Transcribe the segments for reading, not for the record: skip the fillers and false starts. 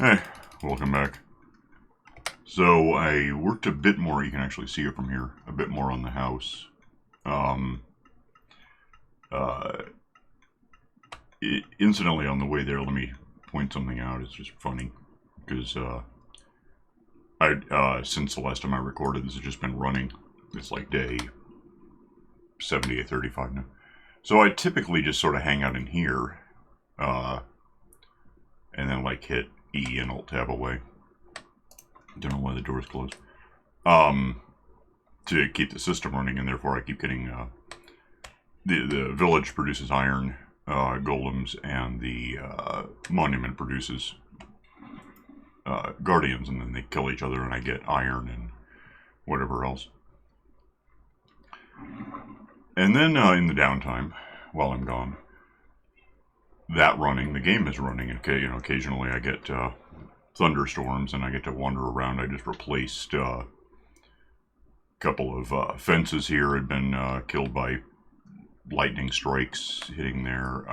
Hey, welcome back. So I worked a bit more, you can actually see it from here, a bit more on the house. Um, uh, Incidentally, on the way there, let me point something out. It's just funny, because since the last time I recorded, this has just been running. It's like day 78, 35 now. So I typically just sort of hang out in here, and then like hit E and Alt-Tab away. Don't know why the door's closed. To keep the system running, and therefore I keep getting the village produces iron golems, and the monument produces guardians, and then they kill each other, and I get iron and whatever else. And then in the downtime, while I'm gone, the game is running, and occasionally I get thunderstorms, and I get to wander around. I just replaced a couple of fences here had been killed by lightning strikes hitting there.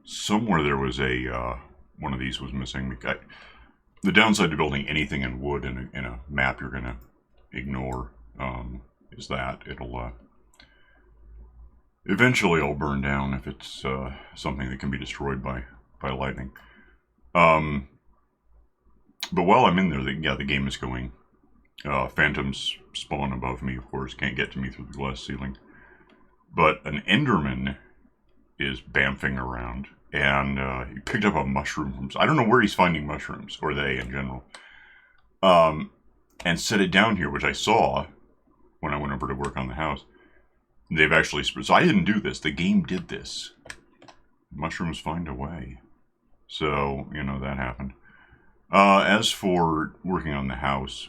Somewhere there was a one of these was missing. The downside to building anything in wood in a map you're going to ignore is that it'll eventually all burn down if it's something that can be destroyed by lightning. But while I'm in there, the game is going. Phantoms spawn above me, of course, can't get to me through the glass ceiling. But an Enderman is bamfing around, and he picked up a mushroom from... I don't know where he's finding mushrooms, or they in general. And set it down here, which I saw when I went over to work on the house. They've actually... So I didn't do this, the game did this. Mushrooms find a way. So, that happened. As for working on the house...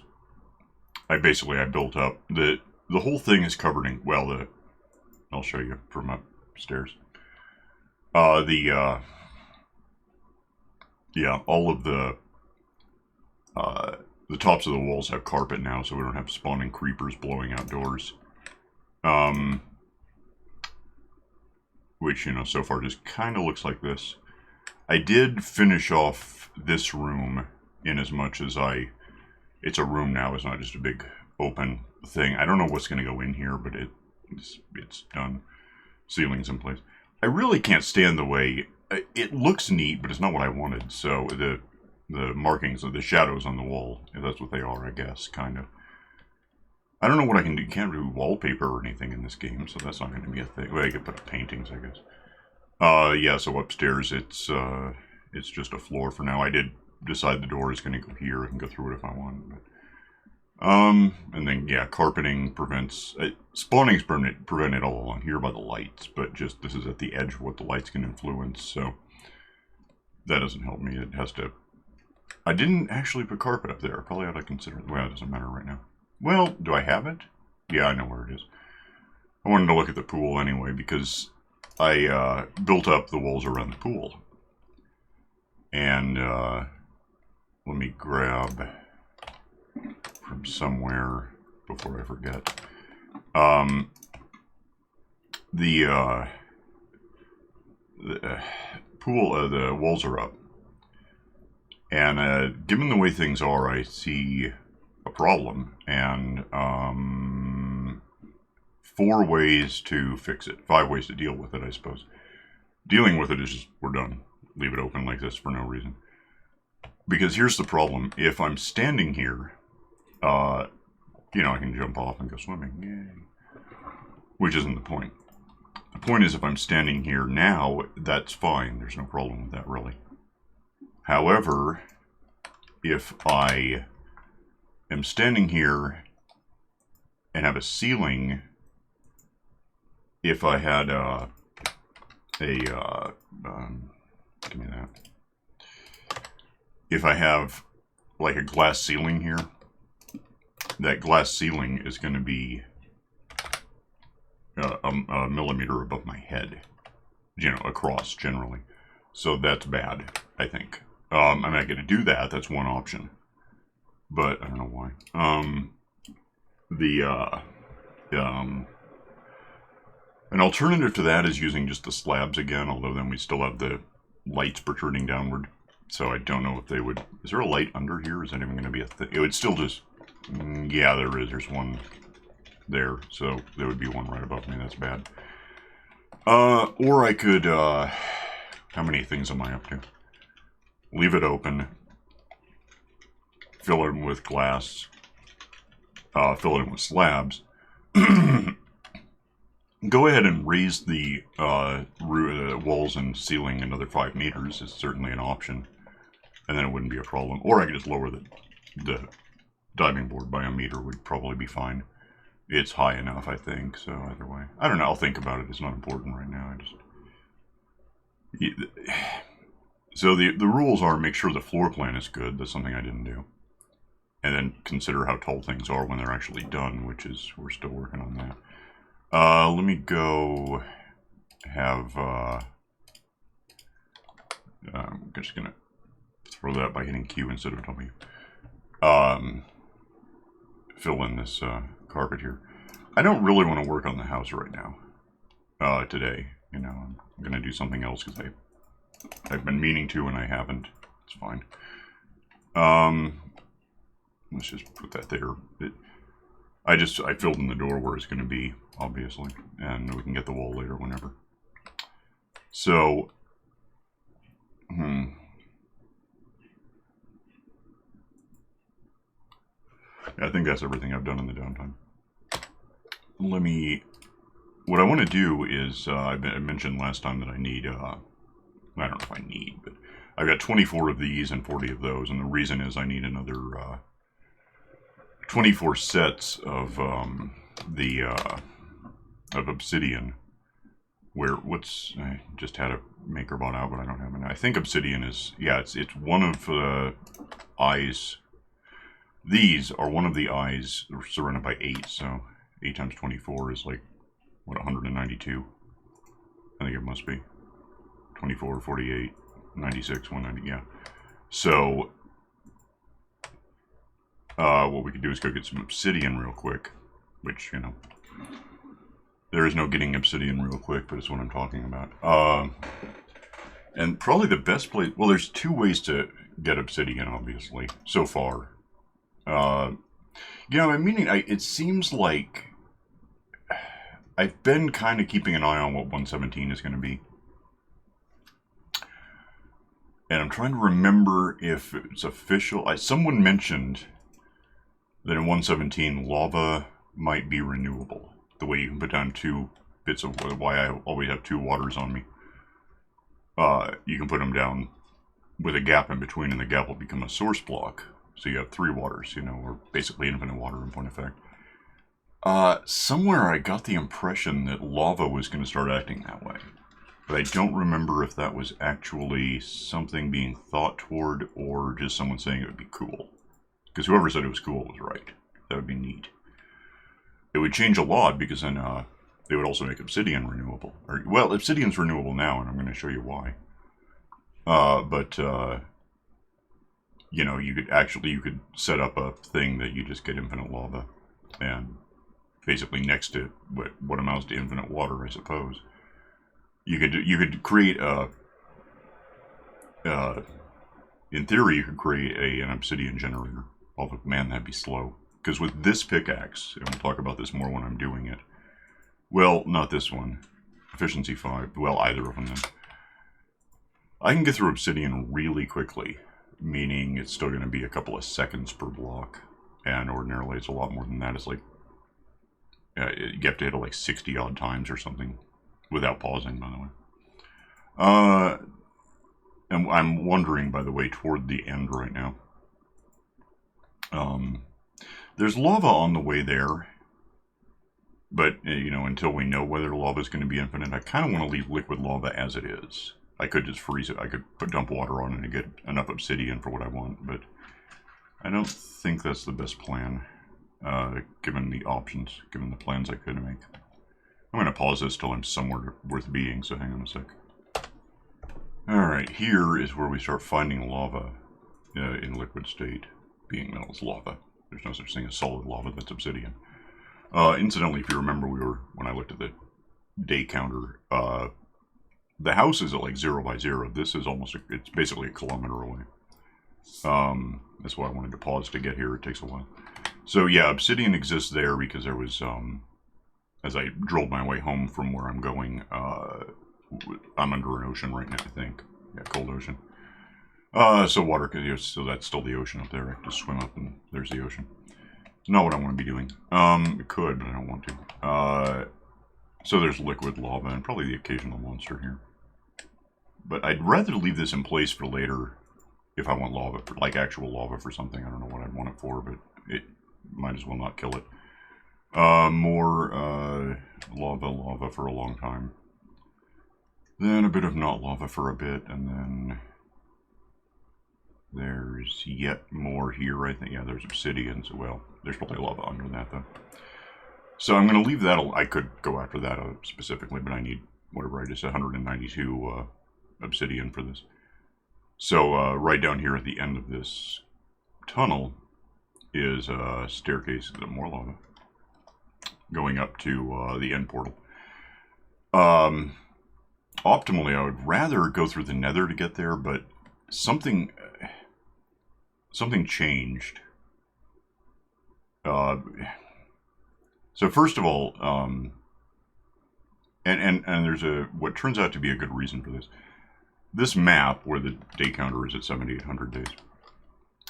I built up the whole thing is covered in I'll show you from upstairs. All of the tops of the walls have carpet now, so we don't have spawning creepers blowing out doors. Which so far just kind of looks like this. I did finish off this room in as much as it's a room now, it's not just a big open thing. I don't know what's going to go in here, but it's done. Ceiling's in place. I really can't stand the way... It looks neat, but it's not what I wanted. So the markings of the shadows on the wall, if that's what they are, I guess, kind of. I don't know what I can do. You can't do wallpaper or anything in this game, so that's not going to be a thing. Well, I could put up paintings, I guess. Yeah, so upstairs it's just a floor for now. I did decide the door is going to go here. I can go through it if I want. But, and then, carpeting prevents... spawning's prevented all along here by the lights, but just this is at the edge of what the lights can influence, so that doesn't help me. It has to... I didn't actually put carpet up there. I probably ought to consider it. Well, it doesn't matter right now. Well, do I have it? Yeah, I know where it is. I wanted to look at the pool anyway, because I built up the walls around the pool. And, let me grab from somewhere before I forget. The pool, the walls are up. And given the way things are, I see a problem. And 4 ways to fix it. 5 ways to deal with it, I suppose. Dealing with it is just, we're done. Leave it open like this for no reason. Because here's the problem. If I'm standing here, I can jump off and go swimming. Yay. Which isn't the point. The point is if I'm standing here now, that's fine. There's no problem with that, really. However, if I am standing here and have a ceiling, if I had give me that. If I have like a glass ceiling here, that glass ceiling is going to be a millimeter above my head, across generally. So that's bad, I think. I'm not going to do that. That's one option, but I don't know why. An alternative to that is using just the slabs again, although then we still have the lights protruding downward. So I don't know if they would... Is there a light under here? Is that even going to be a thing? It would still just... yeah, there is. There's one there. So there would be one right above me. That's bad. Or I could... how many things am I up to? Leave it open. Fill it in with glass. Fill it in with slabs. Go ahead and raise the walls and ceiling another 5 meters. Is certainly an option. And then it wouldn't be a problem. Or I could just lower the diving board by a meter, would probably be fine. It's high enough, I think, so either way. I don't know, I'll think about it. It's not important right now. So the rules are make sure the floor plan is good. That's something I didn't do. And then consider how tall things are when they're actually done, which is, we're still working on that. Let me go have, I'm just gonna throw that by hitting Q instead of W. Fill in this carpet here. I don't really want to work on the house right now. Today, you know, I'm gonna do something else because I've been meaning to and I haven't. It's fine. Let's just put that there. I filled in the door where it's gonna be, obviously, and we can get the wall later whenever. So, I think that's everything I've done in the downtime. What I want to do is, I mentioned last time that I need, I don't know if I need, but I've got 24 of these and 40 of those, and the reason is I need another 24 sets of of obsidian. I just had a maker bought out, but I don't have it. I think obsidian is, yeah, it's one of the eyes. These are one of the eyes surrounded by 8, so 8 times 24 is like, what, 192? I think it must be. 24, 48, 96, 190, yeah. So, what we could do is go get some obsidian real quick, which, you know, there is no getting obsidian real quick, but it's what I'm talking about. And probably the best place, well, there's 2 ways to get obsidian, obviously, so far. You know, it seems like I've been kind of keeping an eye on what 117 is going to be. And I'm trying to remember if it's official. Someone mentioned that in 117, lava might be renewable. The way you can put down 2 bits of, why I always have 2 waters on me. You can put them down with a gap in between, and the gap will become a source block. So you have 3 waters, you know, or basically infinite water in point of fact. Somewhere I got the impression that lava was going to start acting that way. But I don't remember if that was actually something being thought toward or just someone saying it would be cool. Because whoever said it was cool was right. That would be neat. It would change a lot because then they would also make obsidian renewable. Well, obsidian's renewable now, and I'm going to show you why. You know, you could set up a thing that you just get infinite lava, and basically next to what amounts to infinite water, I suppose. You could create in theory, you could create an obsidian generator. Although, man, that'd be slow. Because with this pickaxe, and we'll talk about this more when I'm doing it. Well, not this one. Efficiency 5. Well, either of them then. I can get through obsidian really quickly. Meaning it's still going to be a couple of seconds per block. And ordinarily it's a lot more than that. It's like, you have to hit it like 60 odd times or something. Without pausing, by the way. And I'm wondering, by the way, toward the end right now. There's lava on the way there. But, you know, until we know whether the lava is going to be infinite, I kind of want to leave liquid lava as it is. I could just freeze it. I could dump water on it and get enough obsidian for what I want, but I don't think that's the best plan, given the options, given the plans I could make. I'm going to pause this till I'm somewhere worth being, so hang on a sec. Alright, here is where we start finding lava in liquid state. Being that it's lava. There's no such thing as solid lava, that's obsidian. Incidentally, if you remember, when I looked at the day counter, the house is at like 0 by 0. This is almost, it's basically a kilometer away. That's why I wanted to pause to get here. It takes a while. So yeah, obsidian exists there because there was, as I drilled my way home from where I'm going, I'm under an ocean right now, I think. Yeah, cold ocean. So water, so that's still the ocean up there. I can just swim up and there's the ocean. It's not what I want to be doing. It could, but I don't want to. So there's liquid lava and probably the occasional monster here. But I'd rather leave this in place for later if I want lava, for, like actual lava for something. I don't know what I'd want it for, but it might as well not kill it. More lava for a long time. Then a bit of not lava for a bit, and then there's yet more here, I think. Yeah, there's obsidian, so well, there's probably lava under that, though. So I'm going to leave that, I could go after that specifically, but I need, whatever I just said, 192 obsidian for this. So right down here at the end of this tunnel is a staircase, more lava, going up to the end portal. Optimally, I would rather go through the nether to get there, but something changed. So first of all, and there's what turns out to be a good reason for this. This map, where the day counter is at 7,800 days.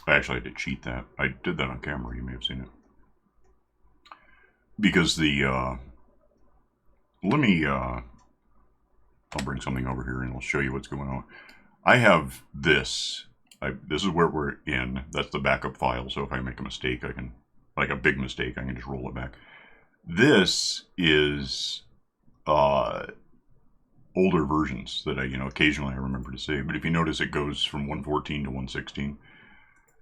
I actually had to cheat that. I did that on camera, you may have seen it. Because the, I'll bring something over here and I'll show you what's going on. I have this. This is where we're in. That's the backup file, so if I make a mistake, I can, like a big mistake, I can just roll it back. This is older versions that I, occasionally I remember to save. But if you notice, it goes from 114 to 116.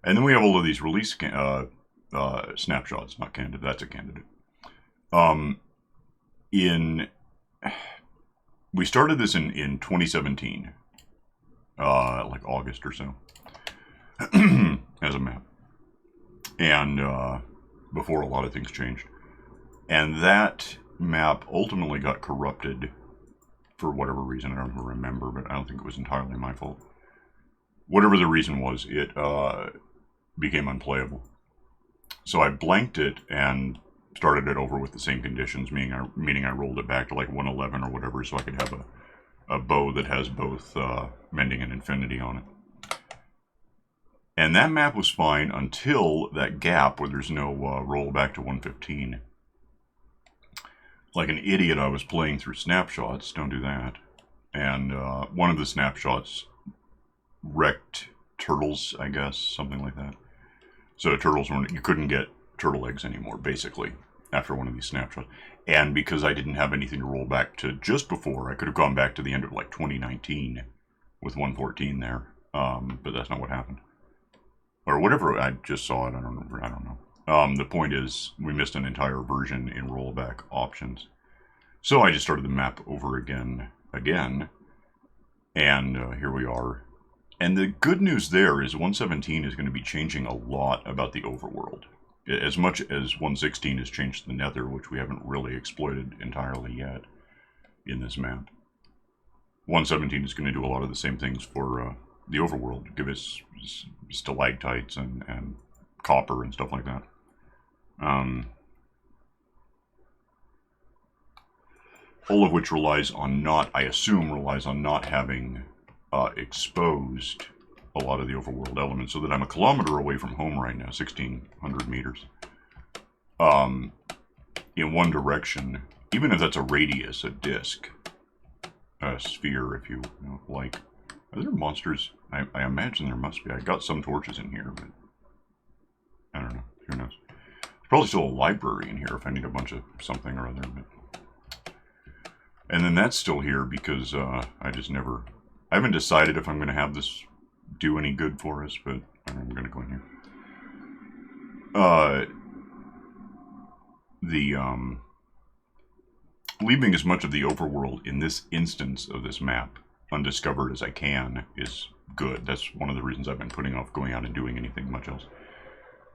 And then we have all of these release snapshots, not candidate. That's a candidate. We started this in 2017, like August or so, as a map. And before a lot of things changed. And that map ultimately got corrupted for whatever reason. I don't even remember, but I don't think it was entirely my fault. Whatever the reason was, it became unplayable. So I blanked it and started it over with the same conditions, meaning I rolled it back to like 111 or whatever, so I could have a bow that has both Mending and Infinity on it. And that map was fine until that gap where there's no roll back to 115. Like an idiot, I was playing through snapshots. Don't do that. And one of the snapshots wrecked turtles, I guess, something like that. So turtles you couldn't get turtle eggs anymore, basically, after one of these snapshots. And because I didn't have anything to roll back to just before, I could have gone back to the end of like 2019 with 114 there, but that's not what happened. Or whatever, I just saw it, I don't know. The point is, we missed an entire version in rollback options. So I just started the map over again, and here we are. And the good news there is 117 is going to be changing a lot about the overworld. As much as 116 has changed the nether, which we haven't really exploited entirely yet in this map. 117 is going to do a lot of the same things for the overworld. Give us stalactites and copper and stuff like that. All of which relies on not having exposed a lot of the overworld elements, so that I'm a kilometer away from home right now, 1,600 meters. In one direction, even if that's a radius, a disk, a sphere, if you like. Are there monsters? I imagine there must be. I got some torches in here, but I don't know. Who knows? There's probably still a library in here if I need a bunch of something or other. But... And then that's still here because I haven't decided if I'm going to have this do any good for us, but I'm going to go in here. Leaving as much of the overworld in this instance of this map undiscovered as I can is good. That's one of the reasons I've been putting off going out and doing anything much else.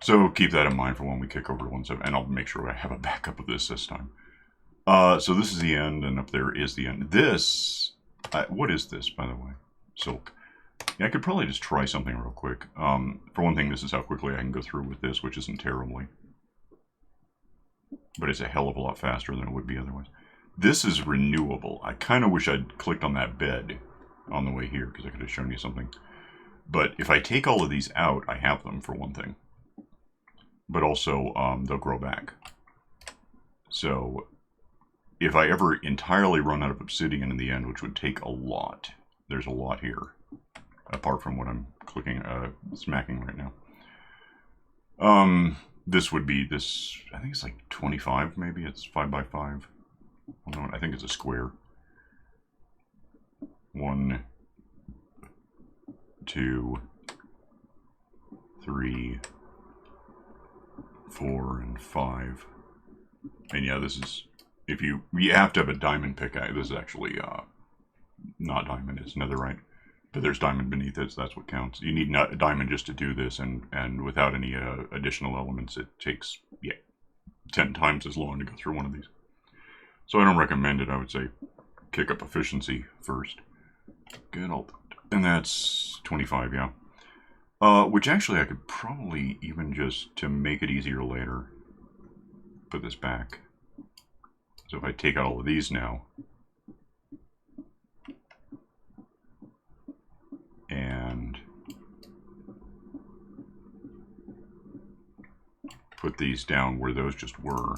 So keep that in mind for when we kick over to 17, and I'll make sure I have a backup of this time. So this is the end, and up there is the end. This What is this, by the way? Silk. Yeah, I could probably just try something real quick. For one thing, this is how quickly I can go through with this, which isn't terribly. But it's a hell of a lot faster than it would be otherwise. This is renewable. I kind of wish I'd clicked on that bed on the way here, because I could have shown you something. But if I take all of these out, I have them, for one thing. But also, they'll grow back. So, if I ever entirely run out of obsidian in the end, which would take a lot, there's a lot here, apart from what I'm clicking, smacking right now. This would be this, I think it's like 25 maybe, it's 5 by 5. Well, no, I think it's a square. 1, 2, 3, 4, and 5. And yeah, this is, if you have to have a diamond pickaxe. This is actually not diamond, it's netherite. But there's diamond beneath it, so that's what counts. You need a diamond just to do this, and without any additional elements, it takes, 10 times as long to go through one of these. So I don't recommend it. I would say kick up efficiency first. Good old, and that's 25, yeah. Which actually I could probably even just, to make it easier later, put this back. So if I take out all of these now, and put these down where those just were,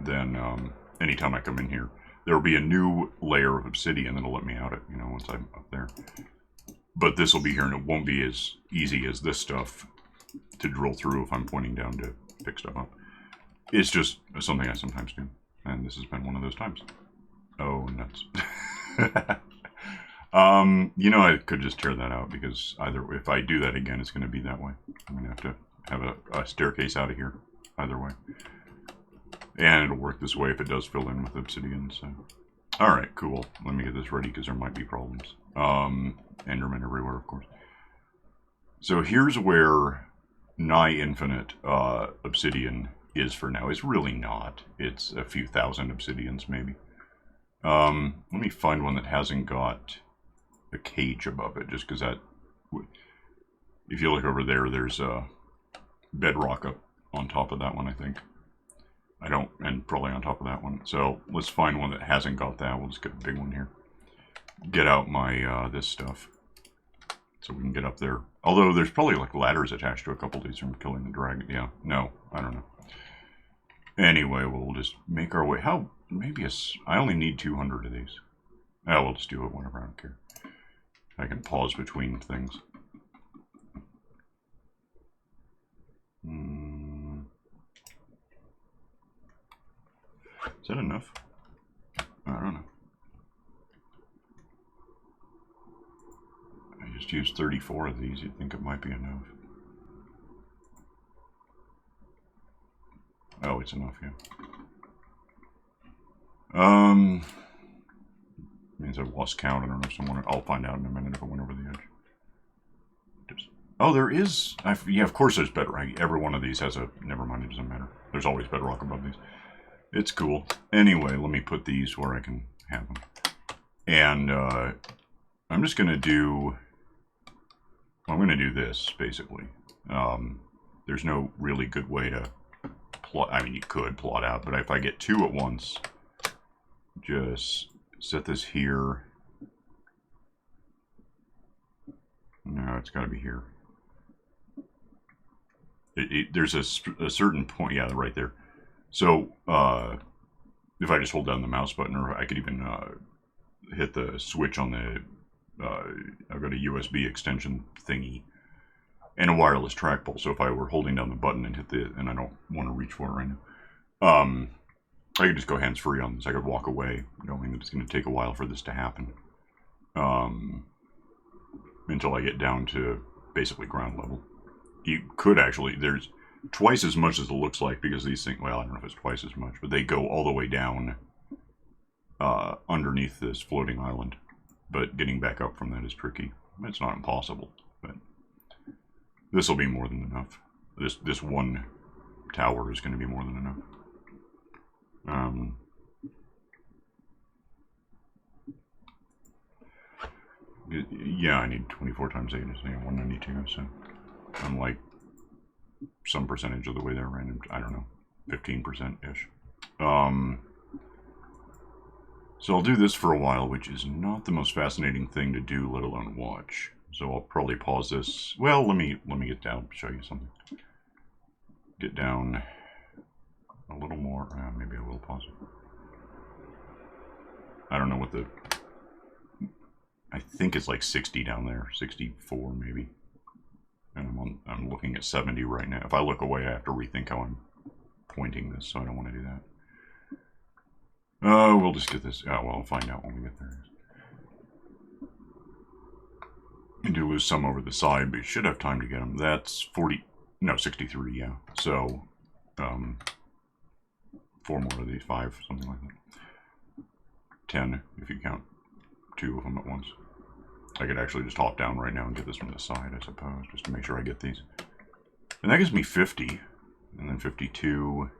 then anytime I come in here, there will be a new layer of obsidian that'll let me out it, once I'm up there. But this will be here, and it won't be as easy as this stuff to drill through if I'm pointing down to pick stuff up. It's just something I sometimes do, and this has been one of those times. Oh, nuts. I could just tear that out, because either if I do that again, it's going to be that way. I'm going to have a staircase out of here, either way. And it'll work this way if it does fill in with obsidian, so. Alright, cool. Let me get this ready, because there might be problems. Enderman everywhere, of course. So here's where nigh infinite obsidian is for now. It's really not. It's a few thousand obsidians, maybe. Let me find one that hasn't got a cage above it, just because that, if you look over there, there's a bedrock up on top of that one, I think. And probably on top of that one. So let's find one that hasn't got that. We'll just get a big one here. Get out my, this stuff, so we can get up there. Although there's probably like ladders attached to a couple of these from killing the dragon. Yeah, no, I don't know. Anyway, we'll just make our way. Maybe I only need 200 of these. Oh, we'll just do it whenever, I don't care. I can pause between things. Is that enough? I don't know. I just used 34 of these. You'd think it might be enough. Oh, it's enough, yeah. Means I've lost count. I don't know if someone. I'll find out in a minute if I went over the edge. Oh, there is. Yeah, of course there's bedrock. Every one of these has a. Never mind, it doesn't matter. There's always bedrock above these. It's cool. Anyway, let me put these where I can have them. And I'm just gonna do. I'm gonna do this basically. There's no really good way to plot. I mean, you could plot out, but if I get two at once, just set this here. No, it's got to be here. There's a certain point, yeah, right there. So if I just hold down the mouse button, or I could even hit the switch on the, I've got a USB extension thingy and a wireless trackball. So if I were holding down the button and and I don't want to reach for it right now, I could just go hands-free on this. I could walk away, knowing that it's going to take a while for this to happen. Until I get down to basically ground level. You could actually, there's twice as much as it looks like, because these things, well, I don't know if it's twice as much, but they go all the way down underneath this floating island. But getting back up from that is tricky. It's not impossible, but this will be more than enough. This one tower is going to be more than enough. Yeah, I need 24 times 8 is 192, so I'm like some percentage of the way there, random, I don't know, 15%-ish. So I'll do this for a while, which is not the most fascinating thing to do, let alone watch. So I'll probably pause this. Well, let me get down, show you something. Get down a little more. Maybe I will pause it. I don't know what the... I think it's like 60 down there, 64 maybe. And I'm looking at 70 right now. If I look away, I have to rethink how I'm pointing this, so I don't want to do that. We'll just get this. Well, I'll find out when we get there. I do lose some over the side, but you should have time to get them. That's 40. No, 63. Yeah. So, 4 more of these, 5, something like that. 10 if you count 2 of them at once. I could actually just hop down right now and get this from the side, I suppose, just to make sure I get these. And that gives me 50, and then 52.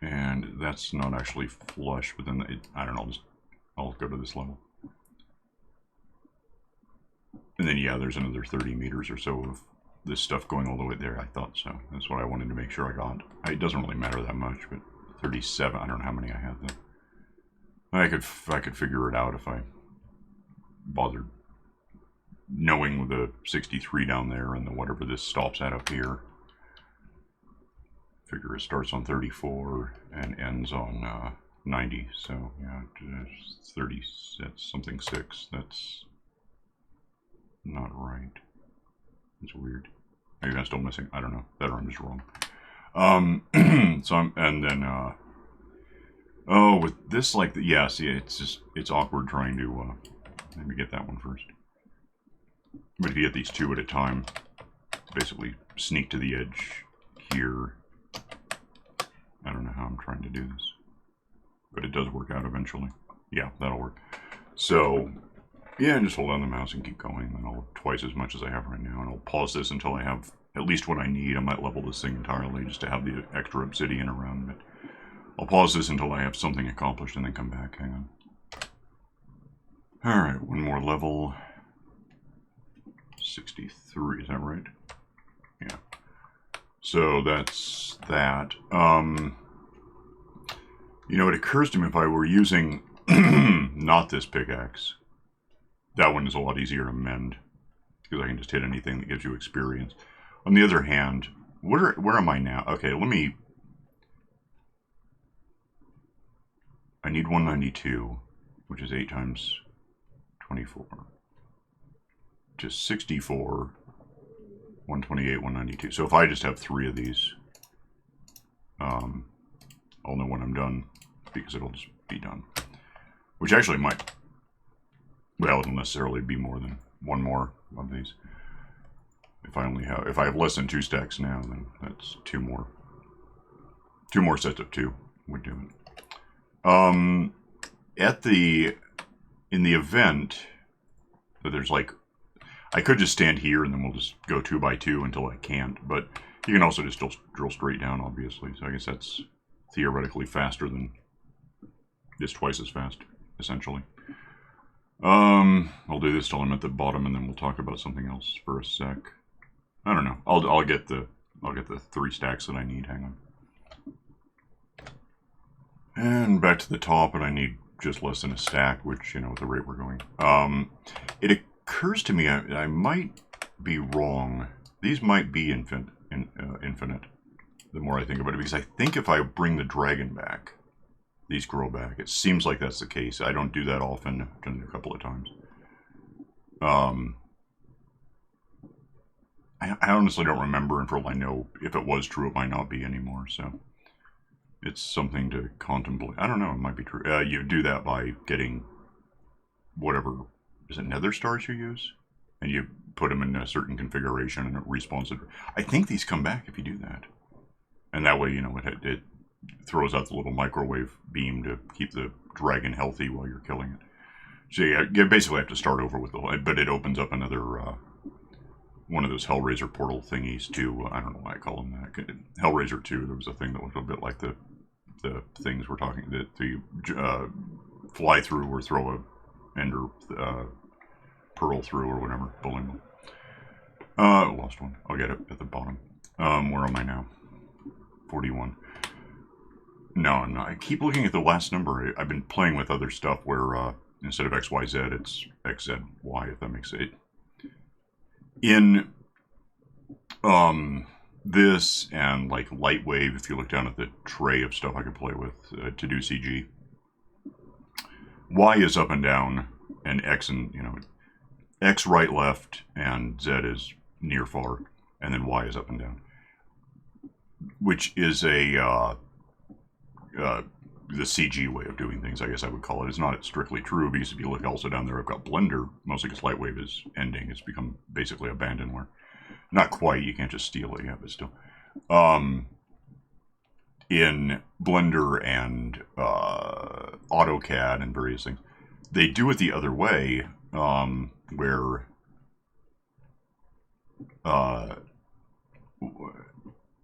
And that's not actually flush, but then I don't know, I'll go to this level. And then, yeah, there's another 30 meters or so of this stuff going all the way there. I thought so. That's what I wanted to make sure I got. It doesn't really matter that much, but 37, I don't know how many I had then. I could figure it out if I bothered knowing the 63 down there and the whatever this stops at up here. Figure it starts on 34 and ends on 90. So yeah, 30. That's something 6. That's not right. It's weird. Maybe I'm still missing. I don't know. That or I'm just wrong. So and then oh, with this like the, yeah. See, it's awkward trying to maybe get that one first. But if you get these 2 at a time, basically sneak to the edge here. I don't know how I'm trying to do this, but it does work out eventually. Yeah, that'll work. So, yeah, just hold on the mouse and keep going. Then I'll twice as much as I have right now, and I'll pause this until I have at least what I need. I might level this thing entirely just to have the extra obsidian around, but I'll pause this until I have something accomplished and then come back. Hang on. Alright, one more level. 63, is that right? Yeah. So that's that. You know, it occurs to me if I were using not this pickaxe, that one is a lot easier to mend because I can just hit anything that gives you experience. On the other hand, where am I now? Okay, I need 192, which is 8 times 24. Just 64, 128, 192. So if I just have 3 of these, I'll know when I'm done because it'll just be done. Which actually might, well, it'll necessarily be more than 1 more of these. If I have less than 2 stacks now, then that's 2 more. 2 more sets of 2 would do it. In the event that there's like, I could just stand here and then we'll just go 2 by 2 until I can't, but you can also just drill straight down, obviously, so I guess that's theoretically faster than, just twice as fast, essentially. I'll do this till I'm at the bottom and then we'll talk about something else for a sec. I don't know, I'll get the 3 stacks that I need, hang on. And back to the top, and I need just less than a stack, which, you know, at the rate we're going. It occurs to me I might be wrong. These might be infinite, the more I think about it, because I think if I bring the dragon back, these grow back. It seems like that's the case. I don't do that often. I've done it a couple of times. I honestly don't remember, and for all I know, if it was true, it might not be anymore, so it's something to contemplate. I don't know, it might be true. You do that by getting whatever, is it nether stars you use? And you put them in a certain configuration and it respawns it. I think these come back if you do that. And that way, you know, it throws out the little microwave beam to keep the dragon healthy while you're killing it. So yeah, you basically have to start over with the, but it opens up another, one of those Hellraiser portal thingies too. I don't know why I call them that. Hellraiser 2, there was a thing that was a bit like the things we're talking, the fly through or throw a ender pearl through or whatever. Bowling ball. Lost one. I'll get it at the bottom. Where am I now? 41. No, I'm not. I keep looking at the last number. I've been playing with other stuff where instead of XYZ, it's XZY, if that makes sense. In this and like Lightwave, if you look down at the tray of stuff I could play with to do CG, Y is up and down, and X and, X right, left, and Z is near, far, and then Y is up and down, which is the CG way of doing things, I guess I would call it. It's not strictly true, because if you look also down there, I've got Blender, mostly because Lightwave is ending. It's become basically abandonware. Not quite, you can't just steal it yet, but still. In Blender and AutoCAD and various things, they do it the other way, where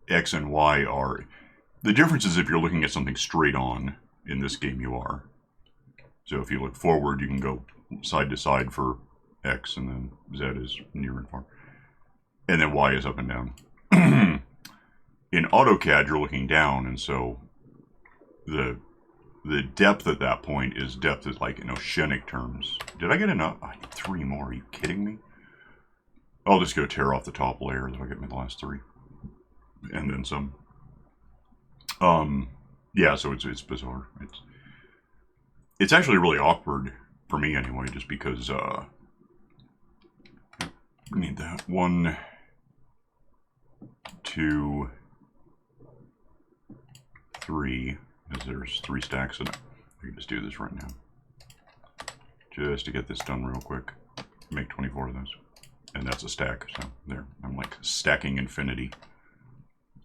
X and Y are... The difference is if you're looking at something straight on, in this game you are. So if you look forward, you can go side to side for X, and then Z is near and far. And then Y is up and down. In AutoCAD, you're looking down, and so the depth at that point is depth is like in oceanic terms. Did I get enough? I need 3 more. Are you kidding me? I'll just go tear off the top layer. That'll get me the last 3. And then some. Yeah, so it's bizarre. It's actually really awkward for me anyway, just because we need that 1, 2, 3, because there's 3 stacks in it. I can just do this right now. Just to get this done real quick. Make 24 of those. And that's a stack, so there. I'm like stacking infinity.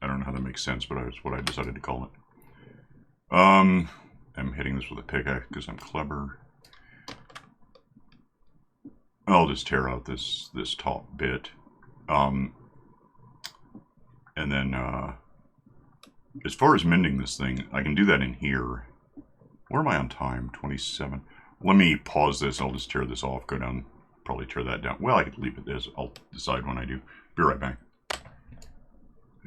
I don't know how that makes sense, but that's what I decided to call it. I'm hitting this with a pickaxe because I'm clever. I'll just tear out this top bit. And then, as far as mending this thing, I can do that in here. Where am I on time? 27. Let me pause this. I'll just tear this off, go down, probably tear that down. Well, I could leave it this. I'll decide when I do. Be right back.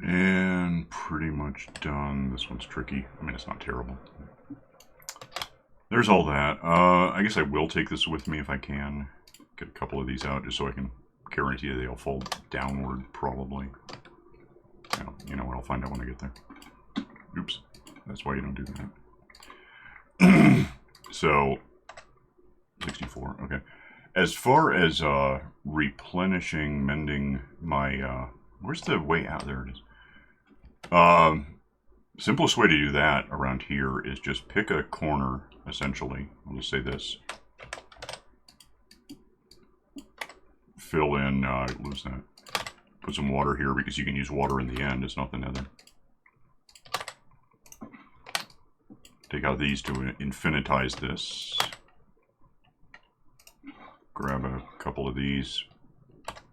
And pretty much done. This one's tricky. I mean, it's not terrible. There's all that. I guess I will take this with me if I can. Get a couple of these out just so I can guarantee they'll fall downward, probably. You know what? I'll find out when I get there. Oops. That's why you don't do that. So, 64. Okay. As far as replenishing, mending my... where's the way out? There it is. Simplest way to do that around here is just pick a corner, essentially. I'll just say this. Fill in, lose that. Put some water here because you can use water in the end. It's not the nether. Take out these to infinitize this. Grab a couple of these.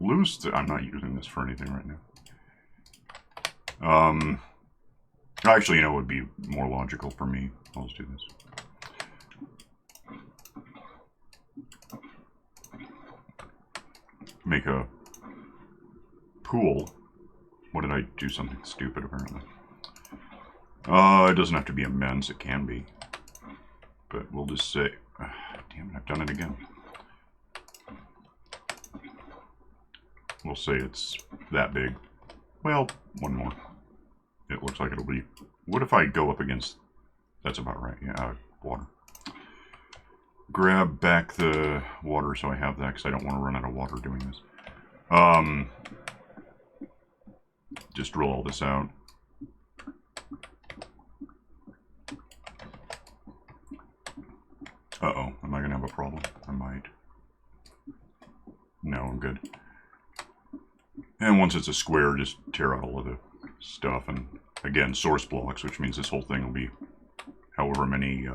Lose the... I'm not using this for anything right now. Actually, it would be more logical for me. I'll just do this. Make a pool. What did I do? Something stupid, apparently. It doesn't have to be immense. It can be. But we'll just say... damn it, I've done it again. We'll say it's that big. Well, one more. It looks like it'll be... What if I go up against... That's about right. Yeah, water. Grab back the water so I have that, because I don't want to run out of water doing this. Just drill all this out. Uh-oh. Am I going to have a problem? I might. No, I'm good. And once it's a square, just tear out all of the stuff. And again, source blocks, which means this whole thing will be however many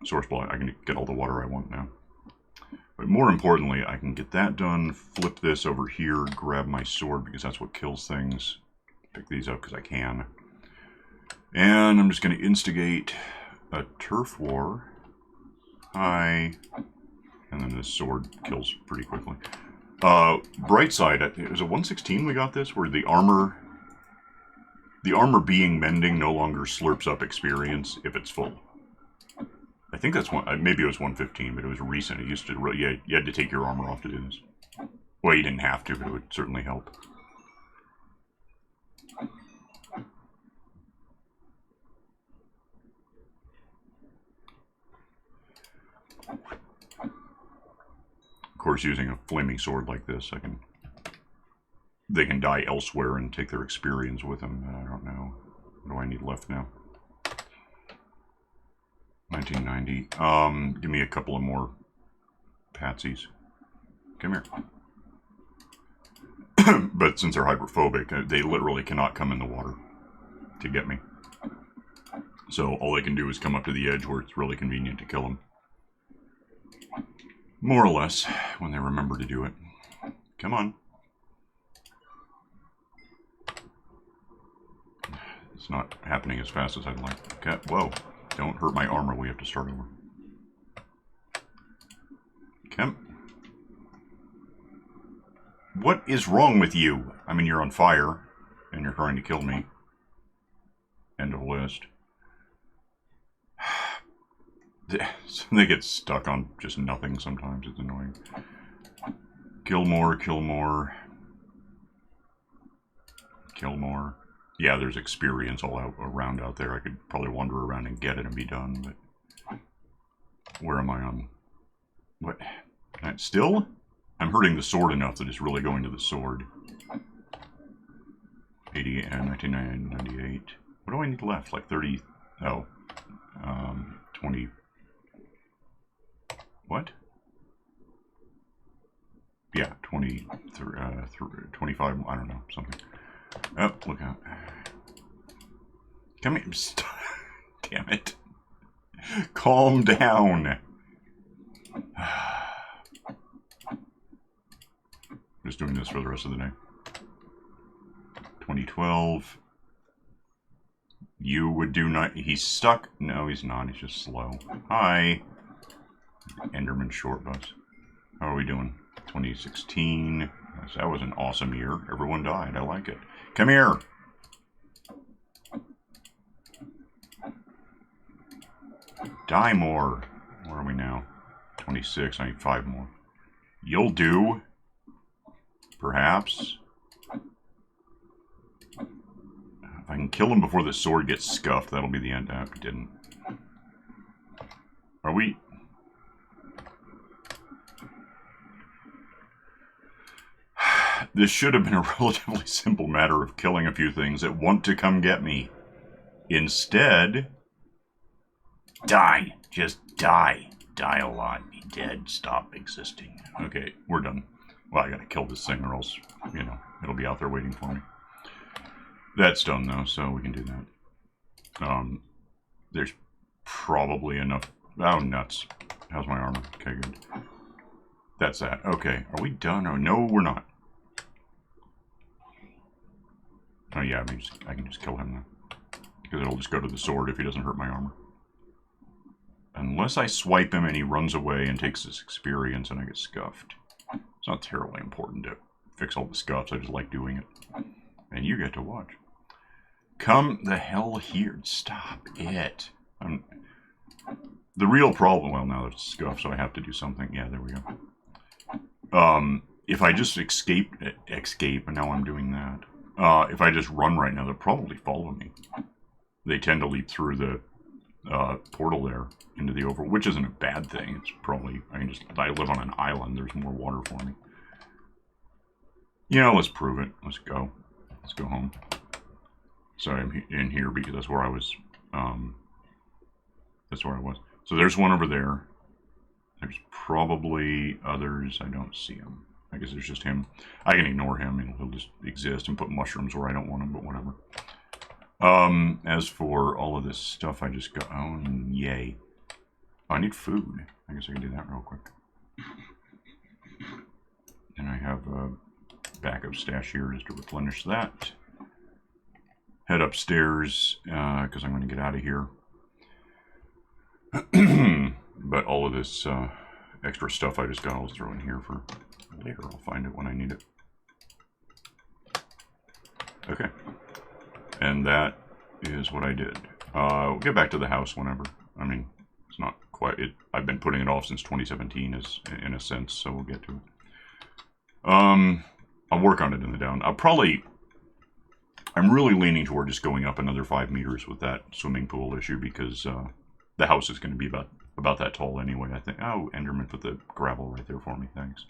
source blocks. I can get all the water I want now. But more importantly, I can get that done, flip this over here, grab my sword because that's what kills things. Pick these up because I can. And I'm just going to instigate a turf war. Hi. And then this sword kills pretty quickly. Bright side, it was a 116 we got this, where the armor being mending no longer slurps up experience if it's full. I think that's one, maybe it was 115, but it was recent. It used to, yeah, you had to take your armor off to do this. Well, you didn't have to, but it would certainly help. Of course, using a flaming sword like this, they can die elsewhere and take their experience with them. I don't know. What do I need left now? 1990. Give me a couple of more patsies. Come here. But since they're hyperphobic, they literally cannot come in the water to get me. So all they can do is come up to the edge where it's really convenient to kill them. More or less, when they remember to do it. Come on. It's not happening as fast as I'd like. Okay, whoa. Don't hurt my armor, we have to start over. Okay. What is wrong with you? I mean, you're on fire, and you're trying to kill me. End of list. They get stuck on just nothing sometimes, it's annoying. Kill more, kill more. Kill more. Yeah, there's experience all around out there. I could probably wander around and get it and be done, but... Where am I on? What? Still? I'm hurting the sword enough that it's really going to the sword. 88 and 1998. What do I need left? Like 30... Oh. 20... What? Yeah, 20... 25... I don't know, something. Oh, look out. Come here. Damn it. Calm down. Just doing this for the rest of the day. 2012. You would do not... He's stuck. No, he's not. He's just slow. Hi. Enderman short bus. How are we doing? 2016. That was an awesome year. Everyone died. I like it. Come here. Die more. Where are we now? 26. I need 5 more. You'll do. Perhaps. If I can kill him before the sword gets scuffed, that'll be the end. I didn't. Are we... This should have been a relatively simple matter of killing a few things that want to come get me. Instead... Die. Just die. Die a lot. Be dead. Stop existing. Okay, we're done. Well, I gotta kill this thing or else, you know, it'll be out there waiting for me. That's done, though, so we can do that. There's probably enough... Oh, nuts. How's my armor? Okay, good. That's that. Okay, are we done? Oh, no, we're not. Oh, yeah, I can just kill him now. Because it'll just go to the sword if he doesn't hurt my armor. Unless I swipe him and he runs away and takes his experience and I get scuffed. It's not terribly important to fix all the scuffs, I just like doing it. And you get to watch. Come the hell here. Stop it. The real problem... Well, now it's scuffed, so I have to do something. Yeah, there we go. If I just escape, and now I'm doing that. If I just run right now, they'll probably follow me. They tend to leap through the portal there into the overworld, which isn't a bad thing. It's probably... I live on an island. There's more water for me. Yeah, let's prove it. Let's go. Let's go home. So I'm in here because that's where I was. That's where I was. So there's one over there. There's probably others. I don't see him. I guess there's just him. I can ignore him and he'll just exist and put mushrooms where I don't want him, but whatever. As for all of this stuff, I just got... Oh, yay. I need food. I guess I can do that real quick. And I have a backup stash here just to replenish that. Head upstairs, because I'm going to get out of here. But all of this extra stuff I just got, I'll throw in here for later. I'll find it when I need it. Okay. And that is what I did. We'll get back to the house whenever. I mean, it's not quite... I've been putting it off since 2017, in a sense, so we'll get to it. I'll work on it in the down. I'm really leaning toward just going up another 5 meters with that swimming pool issue, because the house is going to be about that tall anyway, I think. Oh, Enderman put the gravel right there for me, thanks.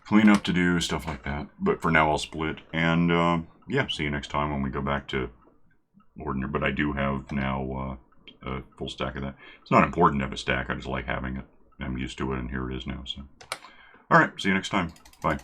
Clean up to do, stuff like that. But for now, I'll split. And, yeah, see you next time when we go back to ordinary. But I do have now a full stack of that. It's not important to have a stack. I just like having it. I'm used to it, and here it is now. So, all right, see you next time. Bye.